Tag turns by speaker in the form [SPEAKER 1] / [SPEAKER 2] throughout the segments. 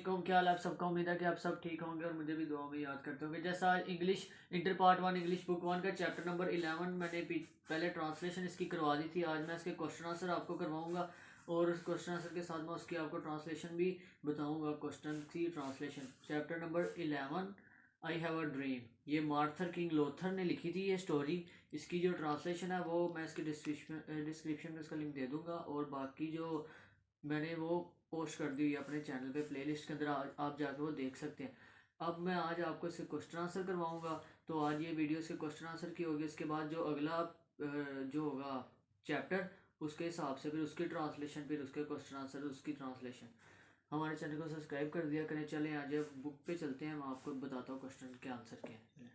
[SPEAKER 1] वालेकुम, क्या हाल है आप सबका। उम्मीद है कि आप सब ठीक होंगे और मुझे भी दुआ में याद करते होंगे। जैसा आज English inter part 1 English book 1 का चैप्टर नंबर 11 मैंने पहले ट्रांसलेशन इसकी करवा दी थी। आज मैं इसके क्वेश्चन आंसर आपको करवाऊंगा और उस क्वेश्चन आंसर के साथ मैं उसकी आपको ट्रांसलेशन भी बताऊंगा। क्वेश्चन की translation chapter number 11 I have a dream. ये मार्थर किंग लोथर ने लिखी थी ये स्टोरी। इसकी जो ट्रांसलेशन है वो मैं इसके डिस्क्रिप्शन में इसका लिंक दे दूंगा और बाकी जो मैंने वो पोस्ट कर दी हुई है अपने चैनल पे प्लेलिस्ट के अंदर, आप जाकर वो देख सकते हैं। अब मैं आज आपको इसके क्वेश्चन आंसर करवाऊंगा। तो आज ये वीडियो इसके क्वेश्चन आंसर की होगी। इसके बाद जो अगला जो होगा चैप्टर, उसके हिसाब से फिर उसकी ट्रांसलेशन, फिर उसके क्वेश्चन आंसर, उसकी ट्रांसलेशन। हमारे चैनल को सब्सक्राइब कर दिया करें। चलें आज बुक पे चलते हैं, मैं आपको बताता हूँ क्वेश्चन के आंसर क्या है।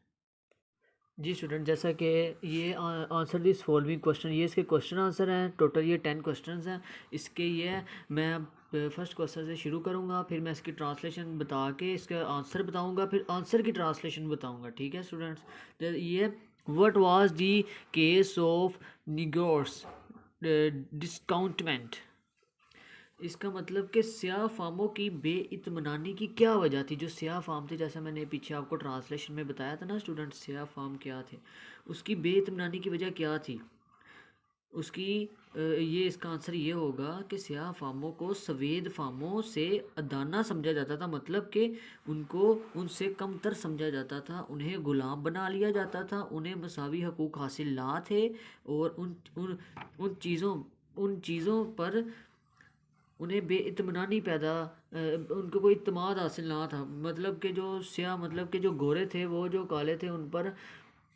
[SPEAKER 1] जी स्टूडेंट, जैसा कि ये आंसर दिस फॉलोइंग क्वेश्चन, ये इसके क्वेश्चन आंसर हैं। टोटल ये 10 क्वेश्चन हैं इसके। ये मैं फर्स्ट क्वेश्चन से शुरू करूँगा, फिर मैं इसकी ट्रांसलेशन बता के इसका आंसर बताऊँगा, फिर आंसर की ट्रांसलेशन बताऊँगा। ठीक है स्टूडेंट्स। ये what was the case of Negroes discontentment. इसका मतलब कि स्याह फार्मों की बेइत्मीनानी की क्या वजह थी। जो स्याह फार्म थे, जैसा मैंने पीछे आपको ट्रांसलेशन में बताया था ना स्टूडेंट, स्याह फार्म क्या थे, उसकी बेइत्मीनानी की वजह क्या थी उसकी। ये इसका आंसर ये होगा कि स्याह फार्मों को सफ़ेद फार्मों से अदाना समझा जाता था। मतलब कि उनको उनसे कमतर समझा जाता था, उन्हें ग़ुलाम बना लिया जाता था, उन्हें मसावी हकूक़ हासिल ना थे और उन उन उन चीज़ों पर उन्हें बेइत्मीनानी पैदा उनको कोई इत्मीनान हासिल ना था। मतलब कि जो स्याह, मतलब कि जो गोरे थे, वो जो काले थे उन पर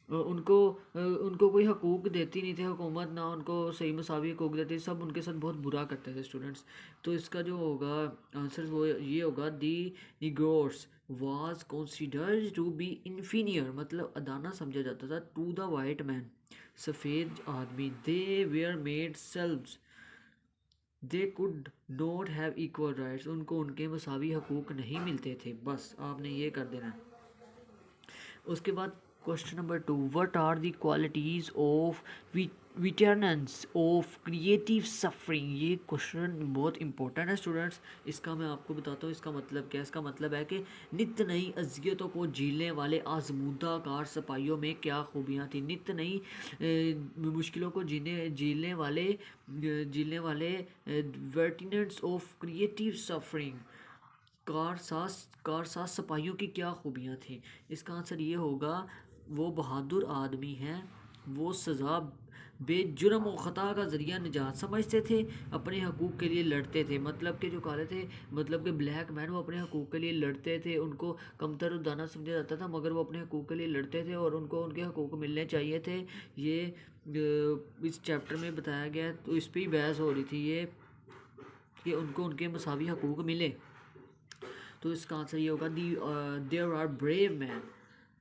[SPEAKER 1] उनको कोई हकूक़ देती नहीं थे हुकूमत, ना उनको सही मसावी हकूक़ देती, सब उनके साथ बहुत बुरा करते थे स्टूडेंट्स। तो इसका जो होगा आंसर वो ये होगा, दी Negroes was considered to be इन्फीनियर, मतलब अदाना समझा जाता था, टू द वाइट मैन, सफ़ेद आदमी। They were made slaves, they could not have equal rights, उनको उनके मसावी हकूक़ नहीं मिलते थे। बस आपने ये कर देना है। उसके बाद question number 2, what are the qualities of veterans of creative suffering. ये क्वेश्चन बहुत इंपॉर्टेंट है स्टूडेंट्स। इसका मैं आपको बताता हूँ इसका मतलब क्या है। इसका मतलब है कि नित्य नई अजियतों को झेलने वाले आजमूदा कार सिपाहियों में क्या खूबियाँ थी। नित्य नई मुश्किलों को झेलने वाले veterans of creative suffering Karsaz सिपाहियों की क्या खूबियाँ थी। इसका आंसर ये होगा, वो बहादुर आदमी हैं, वो सज़ा बेजुर्म और ख़ता का ज़रिया निजात समझते थे, अपने हकूक़ के लिए लड़ते थे। मतलब कि जो काले थे, मतलब कि ब्लैक मैन, वो अपने हकूक़ के लिए लड़ते थे। उनको कमतर दाना समझा जाता था, मगर वो अपने हकूक़ के लिए लड़ते थे और उनको उनके हकूक़ मिलने चाहिए थे। ये इस चैप्टर में बताया गया है, तो इस पर ही बहस हो रही थी ये कि उनको उनके मसावी हकूक़ मिले। तो इसका आंसर ये होगा, the there are brave man,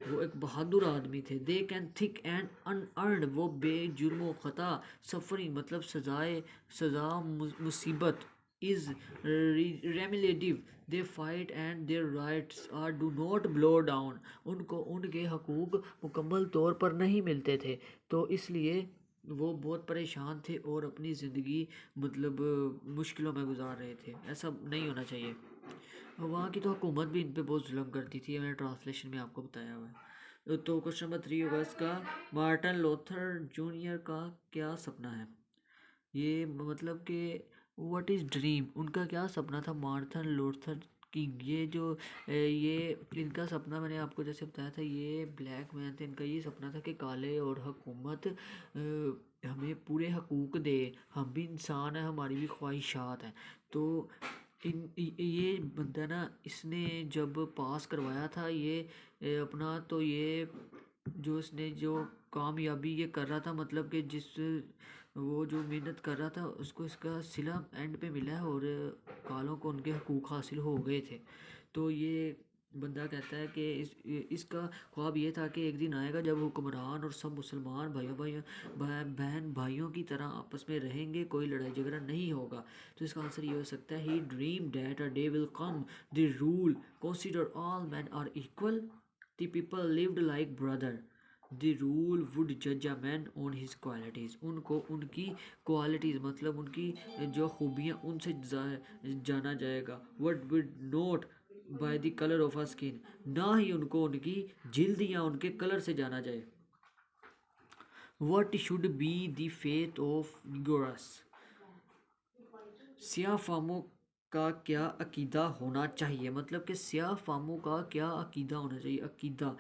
[SPEAKER 1] वो एक बहादुर आदमी थे। They can thick and unearned, वो बेजुर्म ख़ता, सफरिंग मतलब सज़ा मुसीबत, is redemptive, they fight and their rights are do not blow down, उनको उनके हकूक़ मुकम्मल तौर पर नहीं मिलते थे, तो इसलिए वो बहुत परेशान थे और अपनी ज़िंदगी मतलब मुश्किलों में गुजार रहे थे। ऐसा नहीं होना चाहिए। वहाँ की तो हुकूमत भी इन पे बहुत जुल्म करती थी, मैंने ट्रांसलेशन में आपको बताया हुआ है। तो क्वेश्चन नंबर 3 होगा इसका, मार्टिन लूथर जूनियर का क्या सपना है। ये मतलब कि व्हाट इज़ ड्रीम, उनका क्या सपना था मार्टिन लूथर किंग। ये जो ये इनका सपना मैंने आपको जैसे बताया था, ये ब्लैक मैन थे, इनका ये सपना था कि काले और हुकूमत हमें पूरे हकूक़ दे, हम भी इंसान हैं, हमारी भी ख्वाहिशात हैं। तो ये बंदा ना, इसने जब पास करवाया था ये अपना, तो ये जो इसने जो कामयाबी ये कर रहा था, मतलब कि जिस वो जो मेहनत कर रहा था उसको इसका सिला एंड पे मिला है और कालों को उनके हकूक़ हासिल हो गए थे। तो ये बंदा कहता है कि इसका ख्वाब ये था कि एक दिन आएगा जब हुक्मरान और सब मुसलमान बहन भाइयों की तरह आपस में रहेंगे, कोई लड़ाई झगड़ा नहीं होगा। तो इसका आंसर ये हो सकता है, he dream that a day will come the rule consider all men are equal, the people lived like brother, the rule would judge a man on his qualities, उनको उनकी क्वालिटीज़ मतलब उनकी जो खूबियाँ उनसे जाना जाएगा। what would not by the colour of a skin, ना ही उनको उनकी जिल्द या उनके कलर से जाना जाए। What should be the faith of Negroes, सियाह फामों का क्या अकीदा होना चाहिए, मतलब कि सियाह फामों का क्या अकीदा होना चाहिए। अकीदा,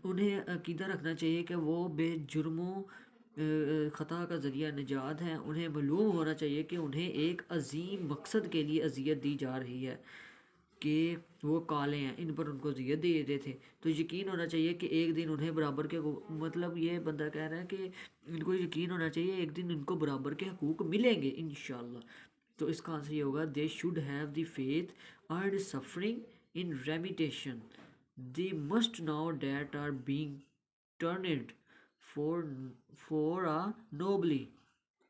[SPEAKER 1] उन्हें अकीदा रखना चाहिए कि वो बेजुर्मों ख़ता का ज़रिया निजात हैं। उन्हें मालूम होना चाहिए कि उन्हें एक अजीम मकसद के लिए अजियत दी जा रही है, कि वो काले हैं, इन पर उनको अजियत दे देते थे। तो यकीन होना चाहिए कि एक दिन उन्हें बराबर के, मतलब ये बंदा कह रहा है कि इनको यकीन होना चाहिए एक दिन इनको बराबर के हकूक़ मिलेंगे इंशाल्लाह। तो इसका आंसर ये होगा, they should have the faith and suffering in redemption, they must know that are being turned for a nobly,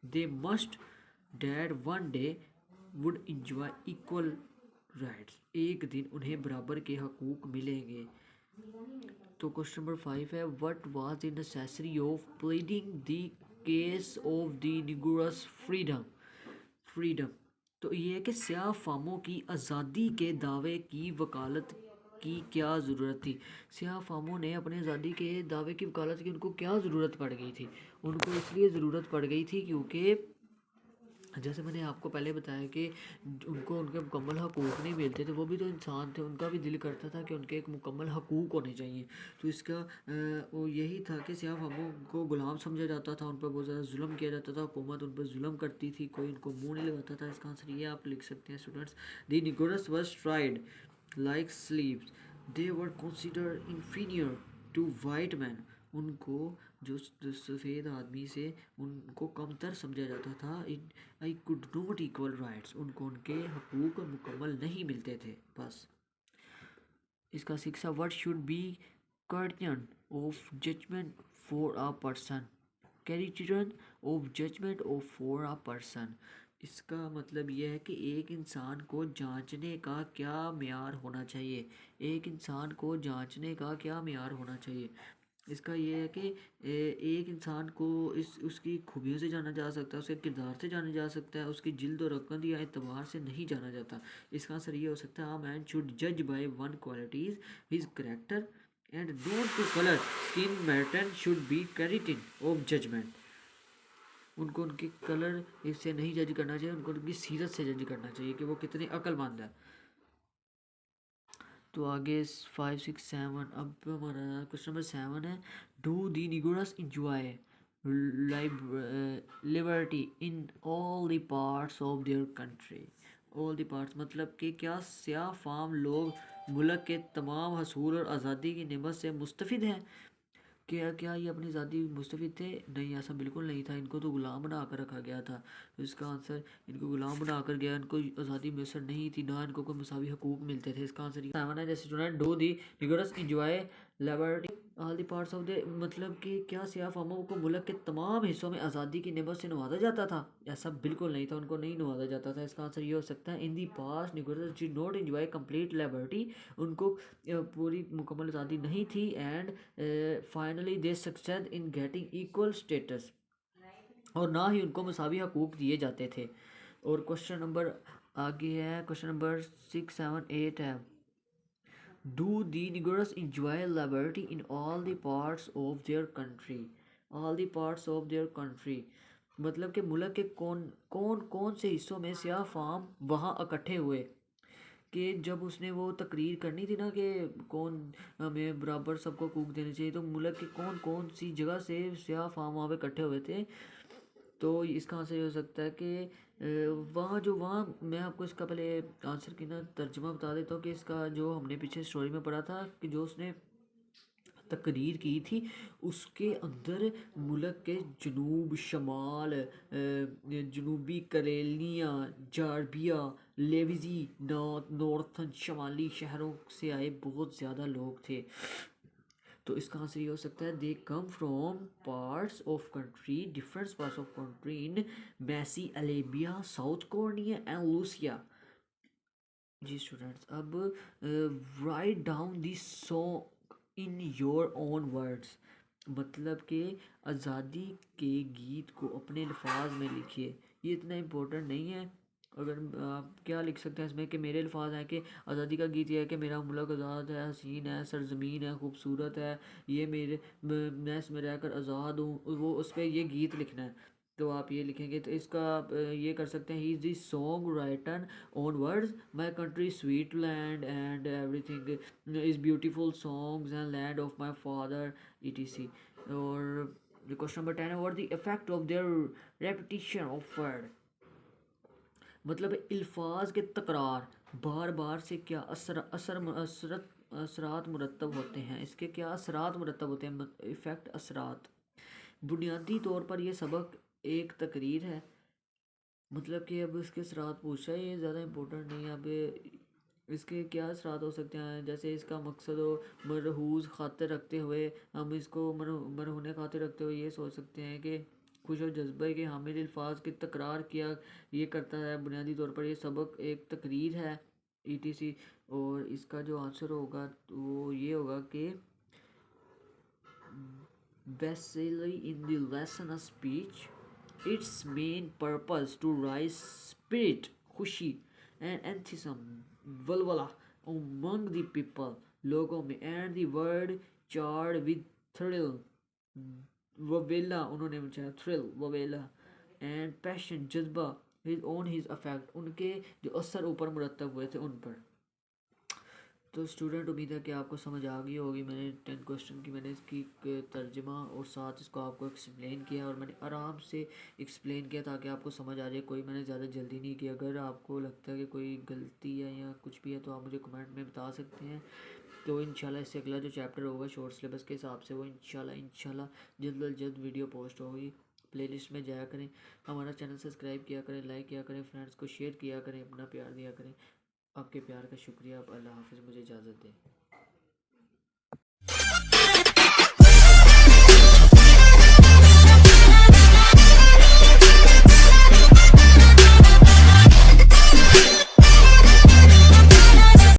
[SPEAKER 1] they must that one day would enjoy equal rights, एक दिन उन्हें बराबर के हकूक मिलेंगे। तो क्वेश्चन नंबर 5 है, what was the necessary of pleading the case of the Negroes freedom. तो ये है कि स्याह फामों की आज़ादी के दावे की वकालत की क्या ज़रूरत थी। स्याह फामों ने अपने आज़ादी के दावे की वकालत की उनको क्या ज़रूरत पड़ गई थी। उनको इसलिए ज़रूरत पड़ गई थी क्योंकि जैसे मैंने आपको पहले बताया कि उनको उनके मुकम्मल हकूक़ नहीं मिलते थे। वो भी तो इंसान थे, उनका भी दिल करता था कि उनके एक मुकम्मल हकूक़ होने चाहिए। तो इसका वो यही था कि स्याह फामों को ग़ुलाम समझा जाता था, उन पर बहुत ज़्यादा जुल्म किया जाता था, हुकूमत उन पर जुल्म करती थी, कोई उनको मुँह नहीं लगाता था। इसका आंसर ये आप लिख सकते हैं students, the Negroes was tried like slaves, they were considered inferior to white man. उनको जो सफ़ेद आदमी से उनको कमतर समझा जाता था। I could not equal rights, उनको उनके हकूक़ मुकम्मल नहीं मिलते थे बस। इसका शिक्षा, what should be criterion of judgement for a person, criterion of judgement of for a person. इसका मतलब यह है कि एक इंसान को जांचने का क्या मेयार होना चाहिए। एक इंसान को जांचने का क्या मेयार होना चाहिए। इसका ये है कि एक इंसान को उसकी खूबियों से जाना जा सकता है, उसके किरदार से जाना जा सकता है, उसकी जिल्द और रकत या एतबार से नहीं जाना जाता। इसका आंसर ये हो सकता है, मैन शुड जज by one qualities his character and not to colour skin matter should be credited of judgement. उनको उनके कलर इससे नहीं जज करना चाहिए, उनको उनकी सीरत से जज करना चाहिए कि वो कितने अक्लमंद है। तो आगे 5, 6, 7, अब हमारा क्वेश्चन नंबर 7 है, do the Negroes enjoy liberty in all the parts of their country. All the parts मतलब कि क्या स्याह फाम लोग मुल्क के तमाम हसूल और आज़ादी की नेमत से मुस्तफ़िद हैं। क्या क्या ये अपनी आज़ादी मुस्तफ़िद थे? नहीं, ऐसा बिल्कुल नहीं था। इनको तो ग़ुलाम बना कर रखा गया था। तो इसका आंसर, इनको ग़ुलाम बना कर गया, इनको आज़ादी मैसर नहीं थी, ना इनको कोई मसावी हकूक़ मिलते थे। इसका आंसर सेवन है, जैसे student do the Negroes enjoy liberty all the parts of the, मतलब कि क्या स्याह फामों को मुल्क के तमाम हिस्सों में आज़ादी की नेमत से नवाजा जाता था? ऐसा बिल्कुल नहीं था, उनको नहीं नवाजा जाता था। इसका आंसर ये हो सकता है, in the past Negroes did not enjoy complete liberty, उनको पूरी मुकम्मल आज़ादी नहीं थी। And finally they success in getting equal status, और ना ही उनको मसावी हकूक़ दिए जाते थे। और क्वेश्चन नंबर आगे है, क्वेश्चन नंबर 6, 7, 8 है, do the Negroes enjoy liberty in all the parts of their country. All the parts of their country मतलब कि मुल्क के कौन से हिस्सों में स्याह फाम वहाँ इकट्ठे हुए, कि जब उसने वो तकरीर करनी थी ना कि कौन हमें बराबर सबको हकूक़ देने चाहिए, तो मुल्क के कौन सी जगह से स्याह फाम वहाँ पे इकट्ठे हुए थे। तो इसका आंसर ये हो सकता है कि वहाँ मैं आपको इसका पहले आंसर की ना तर्जुमा बता देता हूँ कि इसका जो हमने पीछे स्टोरी में पढ़ा था कि जो उसने तकरीर की थी, उसके अंदर मुल्क के जनूब, शमाल, जनूबी करेलियाँ, जार्बिया, लेविजी, नॉर्थन शमाली शहरों से आए बहुत ज़्यादा लोग थे। तो इसका आंसर ये हो सकता है, they come from parts of country, different parts of country in Mississippi Alabama, South Carolina and Louisiana. जी स्टूडेंट्स, अब write down this song in your own words, मतलब कि आज़ादी के गीत को अपने अल्फाज में लिखिए। ये इतना इम्पोर्टेंट नहीं है, अगर आप क्या लिख सकते हैं इसमें कि मेरे अल्फाज हैं कि आज़ादी का गीत ये है कि मेरा मुल्क आज़ाद है, हसीन है, सरजमीन है, खूबसूरत है, ये मेरे मैं इसमें रहकर आज़ाद हूँ, वो उस पर ये गीत लिखना है। तो आप ये लिखेंगे तो इसका आप ये कर सकते हैं, he is the song written on words my country sweet land and everything is beautiful songs and land of my father ETC। और क्वेश्चन नंबर 10 है what the effect of their repetition of word, मतलब अल्फाज के तकरार बार बार से क्या असरात मुरतब होते हैं, इसके क्या असरात मुरतब होते हैं, इफ़ेक्ट असरात। बुनियादी तौर पर यह सबक एक तकरीर है, मतलब कि अब इसके असरात पूछा है, ये ज़्यादा इम्पोर्टेंट नहीं है। अब इसके क्या असरात हो सकते हैं, जैसे इसका मकसद हो मरहूज़ खातिर रखते हुए, हम इसको मरहूने खातिर रखते हुए ये सोच सकते हैं कि खुश और जज्बे के हामिल अल्फाज की तकरार किया ये करता है। बुनियादी तौर पर यह सबक एक तकरीर है ETC। और इसका जो आंसर होगा तो वो ये होगा कि basically in the lesson of speech its main purpose to rise spirit खुशी and enthusiasm वलवला among the people लोगों में, and the word charged with thrill ववेला उन्होंने बचाया थ्रिल ववेला एंड पैशन जज्बा हिज ऑन हिज अफेक्ट उनके जो असर ऊपर मुरतब हुए थे उन पर। तो स्टूडेंट उम्मीद है कि आपको समझ आ गई होगी। मैंने 10 क्वेश्चन की मैंने इसकी तर्जमा और साथ इसको आपको एक्सप्लेन किया और मैंने आराम से एक्सप्लेन किया ताकि आपको समझ आ जाए। कोई मैंने ज़्यादा जल्दी नहीं किया। अगर आपको लगता है कि कोई गलती है या कुछ भी है तो आप मुझे कमेंट में बता सकते हैं। तो इंशाल्लाह इससे अगला जो चैप्टर होगा शॉर्ट सिलेबस के हिसाब से वो इंशाल्लाह जल्द अज जल्द वीडियो पोस्ट होगी। प्लेलिस्ट में जाया करें, हमारा चैनल सब्सक्राइब किया करें, लाइक किया करें, फ्रेंड्स को शेयर किया करें, अपना प्यार दिया करें। आपके प्यार का शुक्रिया। अब अल्लाह हाफ़िज़, मुझे इजाज़त दें।